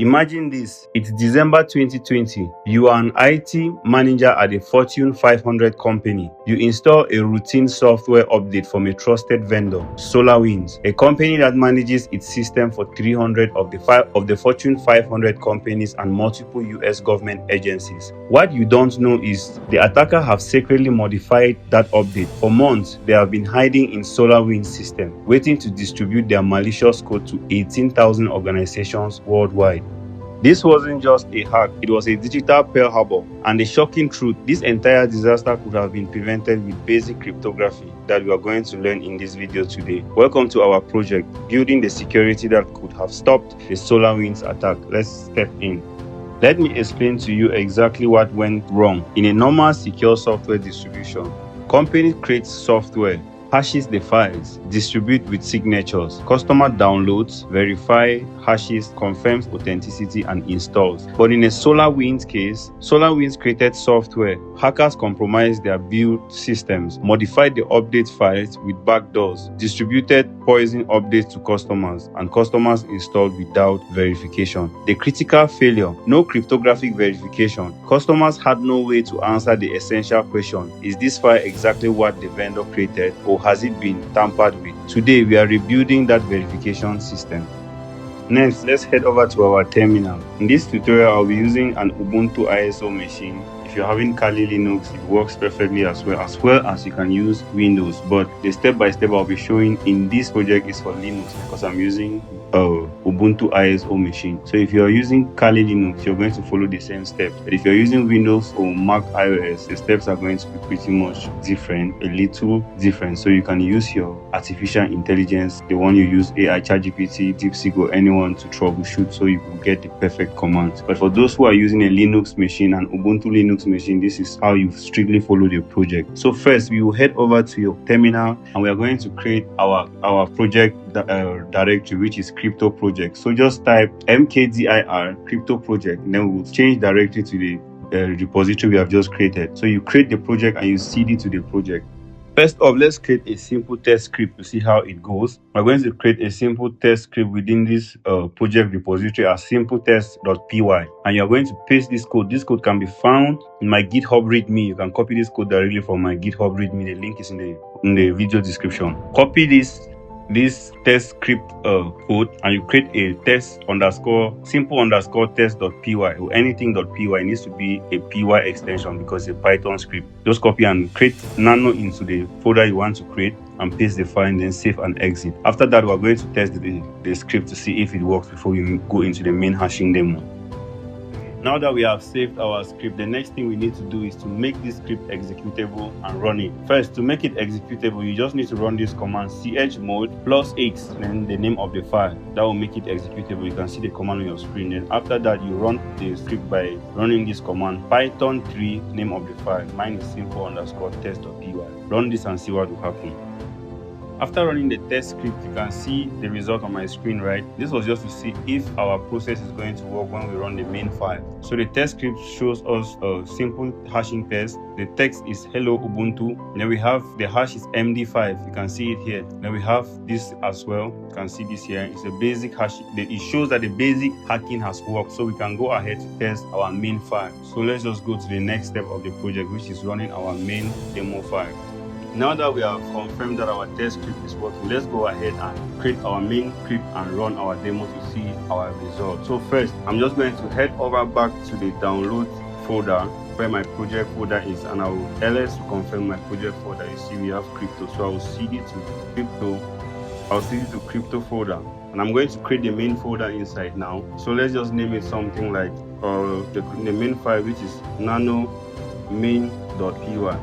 Imagine this, it's December 2020. You are an IT manager at a Fortune 500 company. You install a routine software update from a trusted vendor, SolarWinds, a company that manages its system for 300 of the Fortune 500 companies and multiple US government agencies. What you don't know is the attacker have secretly modified that update. For months, they have been hiding in SolarWinds system, waiting to distribute their malicious code to 18,000 organizations worldwide. This wasn't just a hack, it was a digital Pearl Harbor. And the shocking truth, this entire disaster could have been prevented with basic cryptography that we are going to learn in this video today. Welcome to our project, building the security that could have stopped the SolarWinds attack. Let's step in. Let me explain to you exactly what went wrong. In a normal secure software distribution, company creates software, hashes the files, distribute with signatures. Customer downloads, verify, hashes, confirms authenticity, and installs. But in a SolarWinds case, SolarWinds created software. Hackers compromised their build systems, modified the update files with backdoors, distributed poison updates to customers, and customers installed without verification. The critical failure: no cryptographic verification. Customers had no way to answer the essential question: is this file exactly what the vendor created, or has it been tampered with? Today, we are rebuilding that verification system. Next, let's head over to our terminal. In this tutorial, I'll be using an Ubuntu ISO machine. If you're having Kali Linux, it works perfectly as well as you can use Windows. But the step-by-step I'll be showing in this project is for Linux because I'm using Ubuntu ISO machine. So if you're using Kali Linux, you're going to follow the same steps. But if you're using Windows or Mac iOS, the steps are going to be pretty much different, a little different. So you can use your artificial intelligence, the one you use, AI, ChatGPT, DeepSeek, or anyone to troubleshoot so you can get the perfect commands. But for those who are using a Linux machine, an Ubuntu Linux machine, this is how you strictly follow the project. So first, we will head over to your terminal and we are going to create our project directory, which is crypto project. So just type mkdir crypto project, and then we'll change directly to the repository we have just created. So you create the project and you cd to the project. First off, let's create a simple test script to see how it goes. We're going to create a simple test script within this project repository as simpletest.py. And you're going to paste this code. This code can be found in my GitHub README. You can copy this code directly from my GitHub README. The link is in the video description. Copy this test script code and you create a simple_test.py or anything.py. It needs to be a py extension because it's a Python script. Just copy and create nano into the folder you want to create and paste the file and then save and exit. After that, we're going to test the script to see if it works before we go into the main hashing demo. Now that we have saved our script, the next thing we need to do is to make this script executable and run it. First, to make it executable, you just need to run this command chmod +x, then the name of the file. That will make it executable. You can see the command on your screen. Then after that, you run the script by running this command python3 name of the file. Mine is simple_test.py. Run this and see what will happen. After running the test script, you can see the result on my screen, right? This was just to see if our process is going to work when we run the main file. So the test script shows us a simple hashing test. The text is hello Ubuntu. Then we have the hash is MD5. You can see it here. Then we have this as well. You can see this here. It's a basic hash. It shows that the basic hacking has worked. So we can go ahead to test our main file. So let's just go to the next step of the project, which is running our main demo file. Now that we have confirmed that our test script is working, let's go ahead and create our main script and run our demo to see our results. So first, I'm just going to head over back to the download folder where my project folder is, and I will ls to confirm my project folder. You see we have crypto, so I will cd to crypto. I'll cd to crypto folder, and I'm going to create the main folder inside now. So let's just name it something like the main file, which is nano main.py.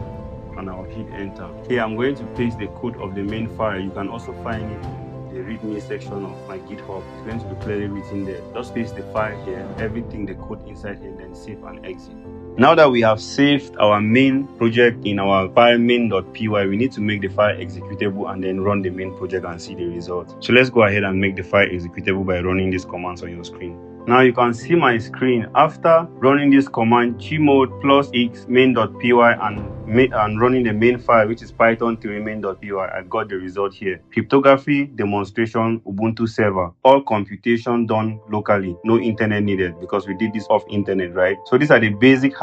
And I'll hit enter. Here I'm going to paste the code of the main file. You can also find it in the readme section of my GitHub. It's going to be clearly written there. Just paste the file here, everything, the code inside here, then save and exit. Now that we have saved our main project in our file main.py, we need to make the file executable and then run the main project and see the result. So let's go ahead and make the file executable by running these commands on your screen. Now you can see my screen after running this command gmod +x main.py and running the main file, which is python3 main.py. I got the result here. Cryptography demonstration Ubuntu server. All computation done locally. No internet needed because we did this off internet, right? So these are the basic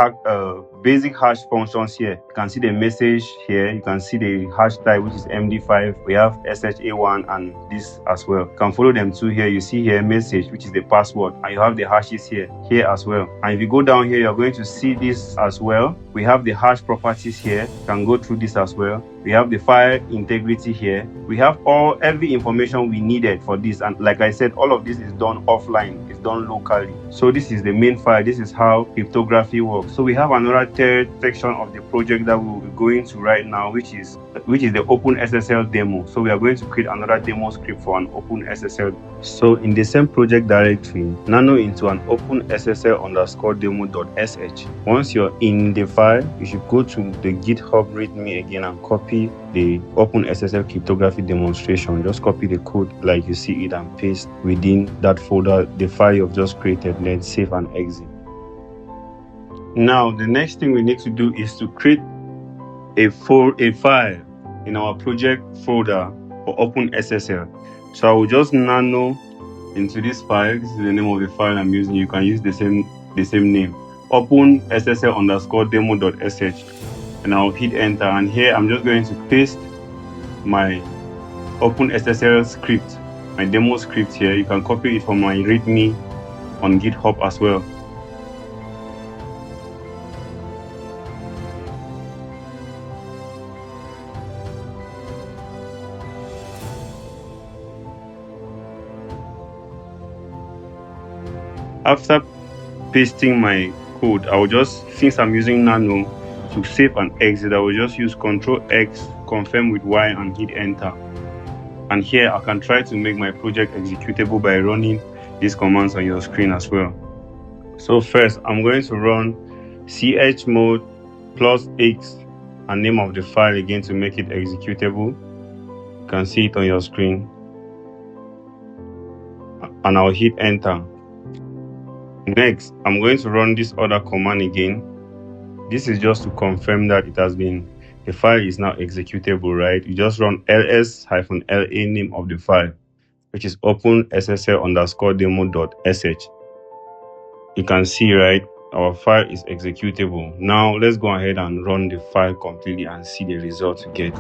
hash functions here. You can see the message here. You can see the hash type, which is MD5. We have SHA1 and this as well. You can follow them too here. You see here message, which is the password, and you have the hashes here as well. And if you go down here, you're going to see this as well. We have the hash properties here. You can go through this as well. We have the file integrity here. We have every information we needed for this, and like I said, all of this is done offline. It's done locally. So this is the main file. This is how cryptography works. So we have another third section of the project that we'll be going to right now, which is the OpenSSL demo. So we are going to create another demo script for an OpenSSL. So in the same project directory, nano into an OpenSSL_demo.sh. Once you're in the file, you should go to the GitHub README again and copy the OpenSSL cryptography demonstration. Just copy the code like you see it and paste within that folder the file you've just created, then save and exit. Now the next thing we need to do is to create a file in our project folder for OpenSSL. So I will just nano into this file. This is the name of the file I'm using. You can use the same name, OpenSSL_demo.sh, and I'll hit enter. And here I'm just going to paste my OpenSSL script, my demo script here. You can copy it from my README on GitHub as well. After pasting my code, I will just, since I'm using nano to save and exit, I will just use Ctrl+X, confirm with Y and hit enter. And here I can try to make my project executable by running these commands on your screen as well. So first I'm going to run chmod +x and name of the file again to make it executable. You can see it on your screen. And I'll hit enter. Next, I'm going to run this other command again. This is just to confirm that the file is now executable, right? You just run ls-la name of the file, which is OpenSSL_demo.sh. You can see, right, our file is executable. Now let's go ahead and run the file completely and see the result we get.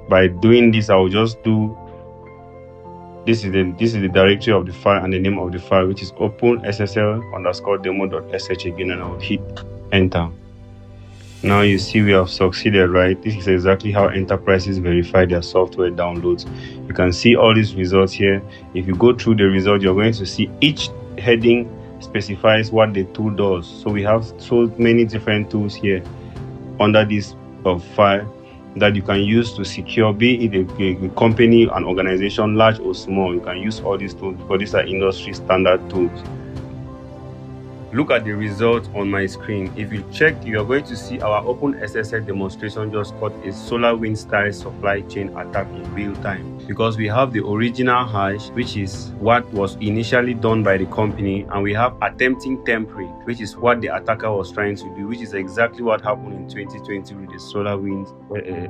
By doing this, I will just do this is the directory of the file and the name of the file, which is OpenSSL_demo.sh again, and I will hit enter. Now you see we have succeeded, right? This is exactly how enterprises verify their software downloads. You can see all these results here. If you go through the result, you're going to see each heading specifies what the tool does. So we have so many different tools here under this file that you can use to secure, be it a company, an organization, large or small. You can use all these tools because these are industry standard tools. Look at the result on my screen. If you check, you are going to see our OpenSSL demonstration just caught a SolarWinds-style supply chain attack in real time, because we have the original hash, which is what was initially done by the company, and we have attempting tampering, which is what the attacker was trying to do, which is exactly what happened in 2020 with the SolarWinds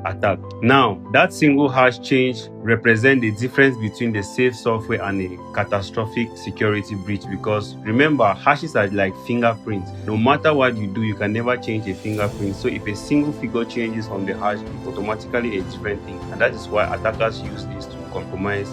attack. Now, that single hash change represents the difference between the safe software and a catastrophic security breach, because remember, hashes are like fingerprints. No matter what you do, you can never change a fingerprint. So if a single figure changes on the hash, it's automatically a different thing, and that is why attackers use this to compromise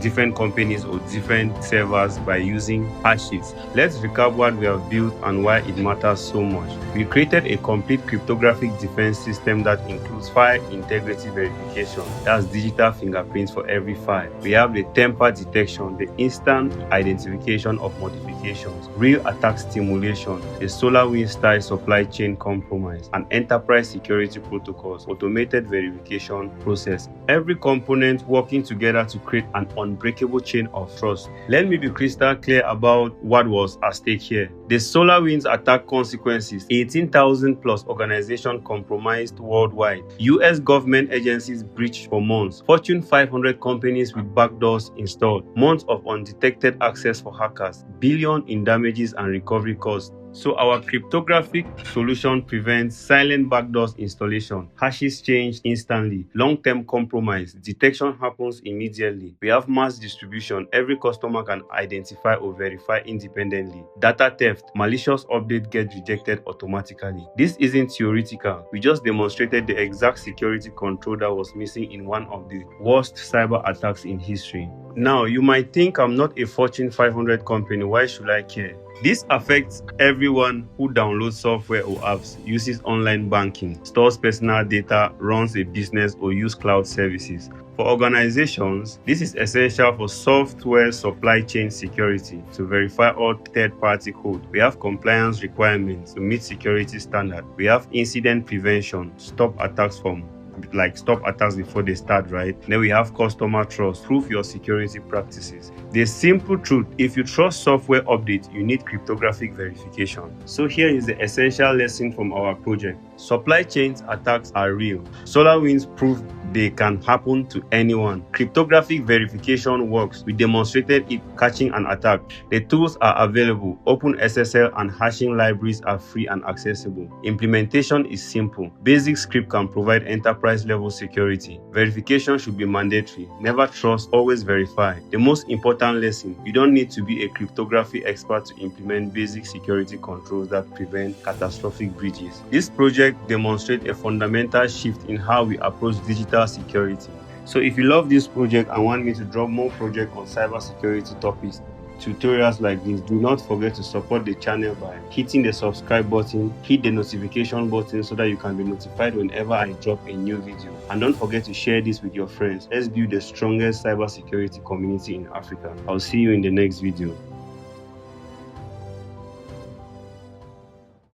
different companies or different servers by using hashes. Let's recap what we have built and why it matters so much. We created a complete cryptographic defense system that includes file integrity verification, that's digital fingerprints for every file. We have the tamper detection, the instant identification of modifications, real attack stimulation, the SolarWinds-style supply chain compromise, and enterprise security protocols, automated verification process. Every component working together to create an unbreakable chain of trust. Let me be crystal clear about what was at stake here. The SolarWinds attack consequences: 18,000 plus organizations compromised worldwide. US government agencies breached for months. Fortune 500 companies with backdoors installed. Months of undetected access for hackers. Billion in damages and recovery costs. So our cryptographic solution prevents silent backdoors installation, hashes changed instantly, long-term compromise, detection happens immediately. We have mass distribution, every customer can identify or verify independently. Data theft, malicious update get rejected automatically. This isn't theoretical, we just demonstrated the exact security control that was missing in one of the worst cyber attacks in history. Now, you might think I'm not a Fortune 500 company, why should I care? This affects everyone who downloads software or apps, uses online banking, stores personal data, runs a business, or uses cloud services. For organizations, this is essential for software supply chain security to verify all third-party code. We have compliance requirements to meet security standards. We have incident prevention, stop attacks before they start, right? Then we have customer trust, prove your security practices. The simple truth: if you trust software updates, you need cryptographic verification. So here is the essential lesson from our project. Supply chain attacks are real. SolarWinds proved they can happen to anyone. Cryptographic verification works. We demonstrated it catching an attack. The tools are available. OpenSSL and hashing libraries are free and accessible. Implementation is simple. Basic script can provide enterprise-level security. Verification should be mandatory. Never trust, always verify. The most important lesson: you don't need to be a cryptography expert to implement basic security controls that prevent catastrophic breaches. This project demonstrates a fundamental shift in how we approach digital security. So if you love this project and want me to drop more projects on cybersecurity topics, tutorials like this, do not forget to support the channel by hitting the subscribe button, hit the notification button so that you can be notified whenever I drop a new video. And don't forget to share this with your friends. Let's build the strongest cybersecurity community in Africa. I'll see you in the next video.